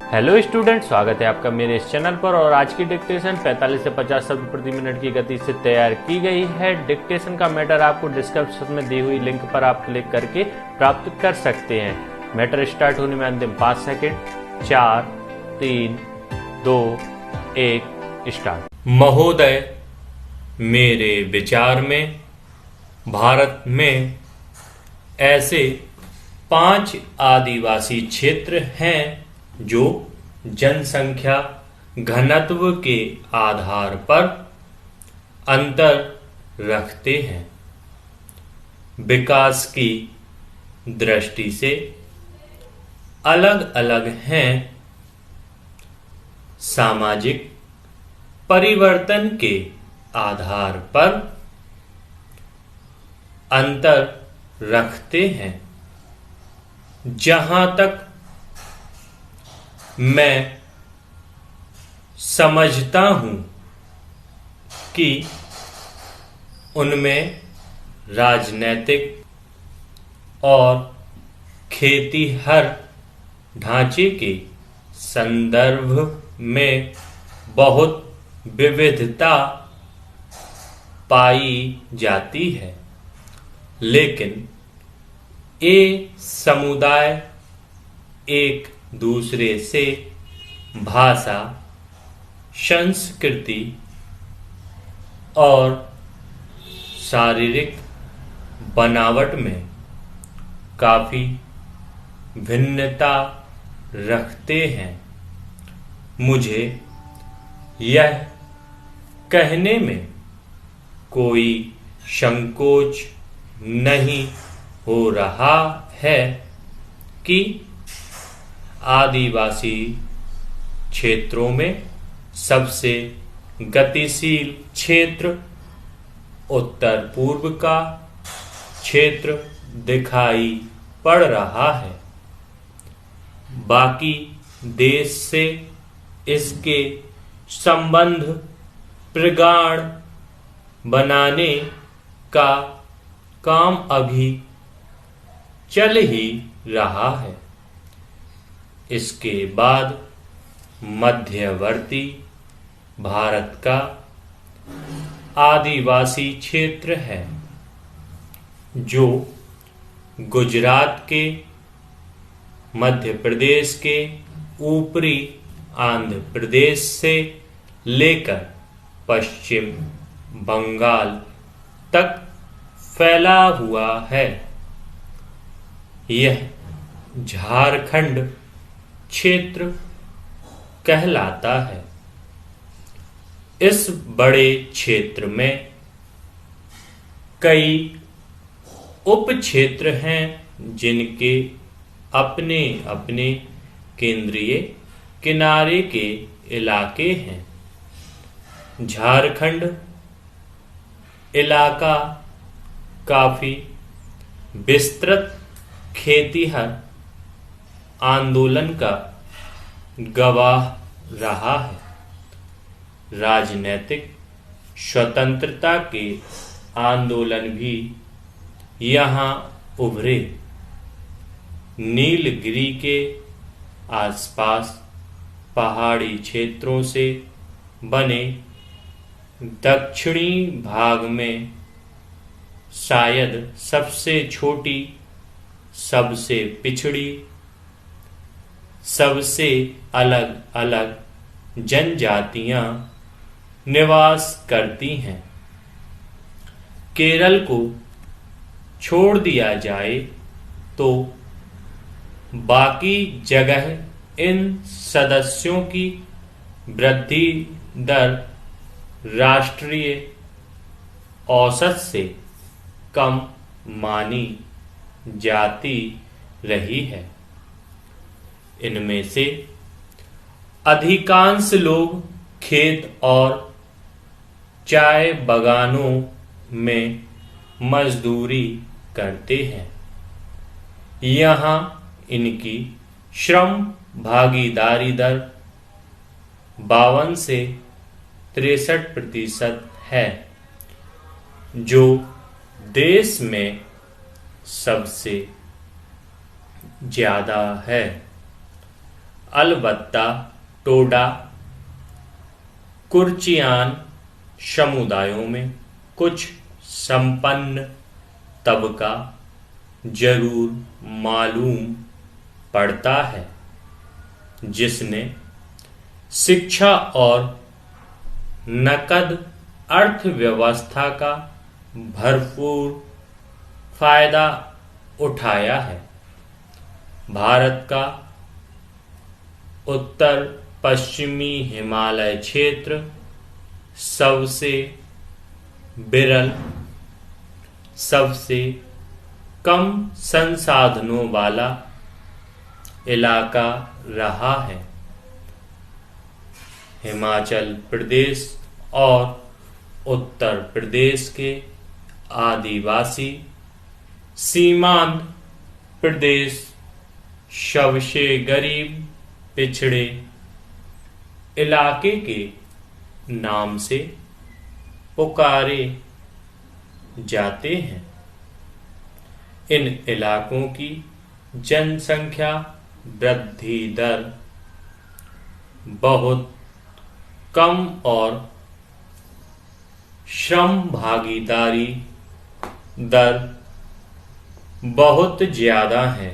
Hello student, स्वागत है आपका मेरे इस चैनल पर। और आज की डिक्टेशन 45 से 50 शब्द प्रति मिनट की गति से तैयार की गई है। डिक्टेशन का मैटर आपको डिस्क्रिप्शन में दी हुई लिंक पर आप क्लिक करके प्राप्त कर सकते हैं। मैटर स्टार्ट होने में अंतिम 5 सेकंड। 4, 3, 2, 1 स्टार्ट। महोदय, मेरे विचार में भारत में ऐसे 5 आदिवासी क्षेत्र हैं जो जनसंख्या घनत्व के आधार पर अंतर रखते हैं, विकास की दृष्टि से अलग अलग हैं, सामाजिक परिवर्तन के आधार पर अंतर रखते हैं। जहां तक मैं समझता हूं कि उनमें राजनैतिक और खेतीहर ढांचे के संदर्भ में बहुत विविधता पाई जाती है, लेकिन ये समुदाय एक दूसरे से भाषा, संस्कृति और शारीरिक बनावट में काफी भिन्नता रखते हैं। मुझे यह कहने में कोई संकोच नहीं हो रहा है कि आदिवासी क्षेत्रों में सबसे गतिशील क्षेत्र उत्तर पूर्व का क्षेत्र दिखाई पड़ रहा है। बाकी देश से इसके संबंध प्रगाढ़ बनाने का काम अभी चल ही रहा है। इसके बाद मध्यवर्ती भारत का आदिवासी क्षेत्र है, जो गुजरात के, मध्य प्रदेश के ऊपरी आंध्र प्रदेश से लेकर पश्चिम बंगाल तक फैला हुआ है। यह झारखंड क्षेत्र कहलाता है। इस बड़े क्षेत्र में कई उप क्षेत्र हैं, जिनके अपने अपने केंद्रीय किनारे के इलाके हैं। झारखंड इलाका काफी विस्तृत खेतीहर आंदोलन का गवाह रहा है। राजनीतिक स्वतंत्रता के आंदोलन भी यहाँ उभरे। नीलगिरी के आसपास पहाड़ी क्षेत्रों से बने दक्षिणी भाग में शायद सबसे छोटी, सबसे पिछड़ी, सबसे अलग अलग जनजातियां निवास करती हैं। केरल को छोड़ दिया जाए तो बाकी जगह इन सदस्यों की वृद्धि दर राष्ट्रीय औसत से कम मानी जाती रही है। इनमें से अधिकांश लोग खेत और चाय बागानों में मजदूरी करते हैं। यहाँ इनकी श्रम भागीदारी दर 52 से 63% है, जो देश में सबसे ज्यादा है। अलबत्ता टोडा कुर्चियान समुदायों में कुछ संपन्न तबका जरूर मालूम पड़ता है जिसने शिक्षा और नकद अर्थव्यवस्था का भरपूर फायदा उठाया है। भारत का उत्तर पश्चिमी हिमालय क्षेत्र सबसे विरल, सबसे कम संसाधनों वाला इलाका रहा है। हिमाचल प्रदेश और उत्तर प्रदेश के आदिवासी सीमांत प्रदेश सबसे गरीब पिछड़े इलाके के नाम से पुकारे जाते हैं। इन इलाकों की जनसंख्या वृद्धि दर बहुत कम और श्रम भागीदारी दर बहुत ज्यादा है।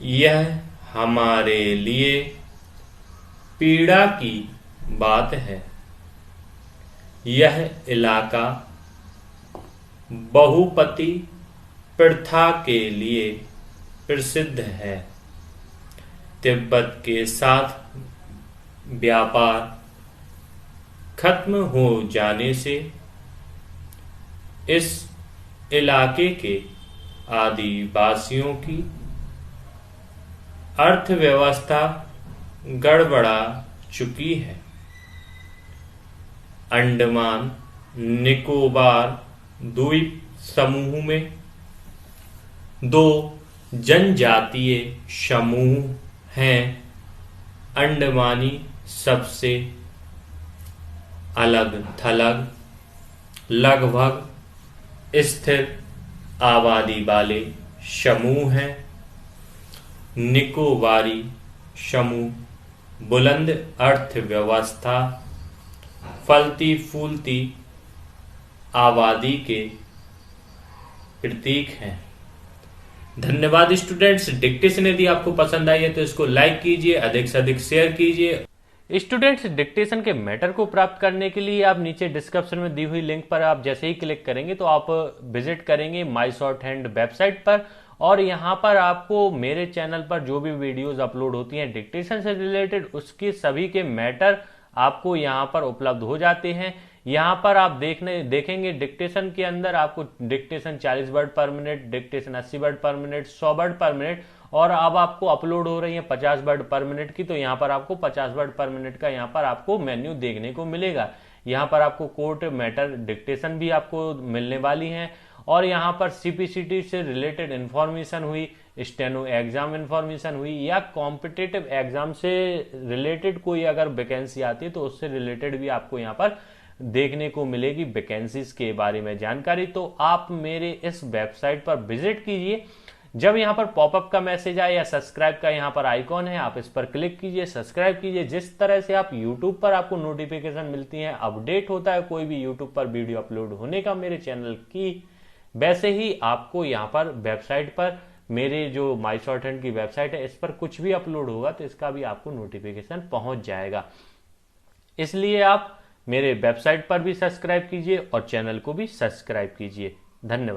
यह हमारे लिए पीड़ा की बात है। यह इलाका बहुपति प्रथा के लिए प्रसिद्ध है। तिब्बत के साथ व्यापार खत्म हो जाने से इस इलाके के आदिवासियों की अर्थव्यवस्था गड़बड़ा चुकी है। अंडमान निकोबार द्वीप समूह में दो जनजातीय समूह हैं। अंडमानी सबसे अलग थलग लगभग स्थिर आबादी वाले समूह हैं। निकोबारी समूह बुलंद अर्थव्यवस्था, फलती फूलती आबादी के प्रतीक हैं। धन्यवाद स्टूडेंट्स। डिक्टेशन यदि आपको पसंद आई है तो इसको लाइक कीजिए, अधिक से अधिक शेयर कीजिए। स्टूडेंट्स, डिक्टेशन के मैटर को प्राप्त करने के लिए आप नीचे डिस्क्रिप्शन में दी हुई लिंक पर आप जैसे ही क्लिक करेंगे तो आप विजिट करेंगे माई शॉर्ट हैंड वेबसाइट पर, और यहाँ पर आपको मेरे चैनल पर जो भी वीडियोस अपलोड होती हैं डिक्टेशन से रिलेटेड उसकी सभी के मैटर आपको यहाँ पर उपलब्ध हो जाते हैं। यहाँ पर आप देखेंगे डिक्टेशन के अंदर आपको डिक्टेशन 40 वर्ड पर मिनट, डिक्टेशन 80 वर्ड पर मिनट, 100 वर्ड पर मिनट, और अब आपको अपलोड हो रही है 50 वर्ड पर मिनट की, तो यहाँ पर आपको 50 वर्ड पर मिनट का यहाँ पर आपको मेन्यू देखने को मिलेगा। यहाँ पर आपको कोर्ट मैटर डिक्टेशन भी आपको मिलने वाली है, और यहाँ पर सीपीसीटी से रिलेटेड इंफॉर्मेशन हुई, स्टेनो एग्जाम इंफॉर्मेशन हुई, या कॉम्पिटिटिव एग्जाम से रिलेटेड कोई अगर वैकेंसी आती है तो उससे रिलेटेड भी आपको यहाँ पर देखने को मिलेगी वैकेंसीज के बारे में जानकारी। तो आप मेरे इस वेबसाइट पर विजिट कीजिए। जब यहाँ पर पॉपअप का मैसेज आए या सब्सक्राइब का यहाँ पर आइकॉन है, आप इस पर क्लिक कीजिए, सब्सक्राइब कीजिए। जिस तरह से आप यूट्यूब पर आपको नोटिफिकेशन मिलती है, अपडेट होता है कोई भी यूट्यूब पर वीडियो अपलोड होने का मेरे चैनल की, वैसे ही आपको यहाँ पर वेबसाइट पर मेरे जो माई शॉर्ट हैंड की वेबसाइट है इस पर कुछ भी अपलोड होगा तो इसका भी आपको नोटिफिकेशन पहुंच जाएगा। इसलिए आप मेरे वेबसाइट पर भी सब्सक्राइब कीजिए और चैनल को भी सब्सक्राइब कीजिए। धन्यवाद।